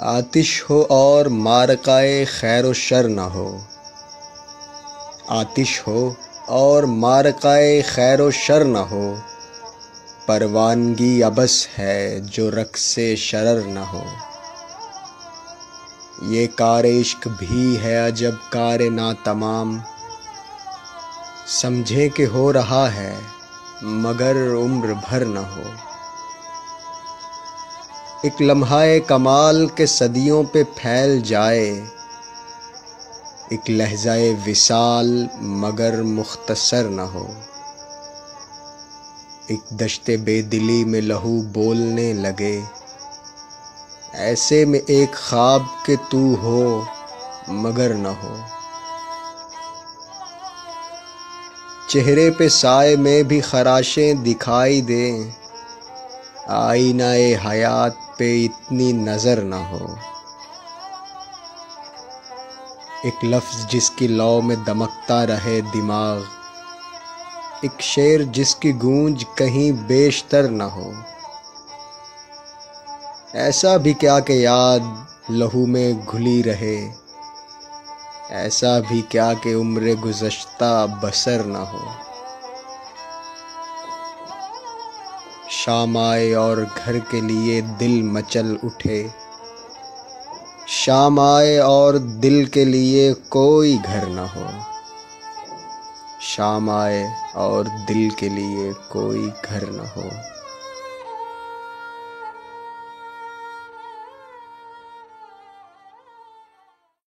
आतिश हो और मारकाए खैर व शर न हो। आतिश हो और मारकाए खैर व शर न हो। परवानगी अबस है जो रक़्स-ए शरर न हो। ये कार इश्क भी है अजब कार नातमाम। समझे कि हो रहा है मगर उम्र भर न हो। एक लम्हा-ए कमाल के सदियों पे फैल जाए। एक लहज़ा-ए विसाल मगर मुख्तसर न हो। एक दश्ते बेदिली में लहू बोलने लगे। ऐसे में एक ख्वाब के तू हो मगर न हो। चेहरे पे साए में भी खराशें दिखाई दें। आईना-ए हयात पे इतनी नज़र न हो। एक लफ्ज़ जिसकी लौ में दमकता रहे दिमाग। एक शेर जिसकी गूंज कहीं बेशतर न हो। ऐसा भी क्या कि याद लहू में घुली रहे। ऐसा भी क्या कि उम्र गुज़श्ता बसर न हो। शाम आए और घर के लिए दिल मचल उठे। शाम आए और दिल के लिए कोई घर न हो। शाम आए और दिल के लिए कोई घर न हो।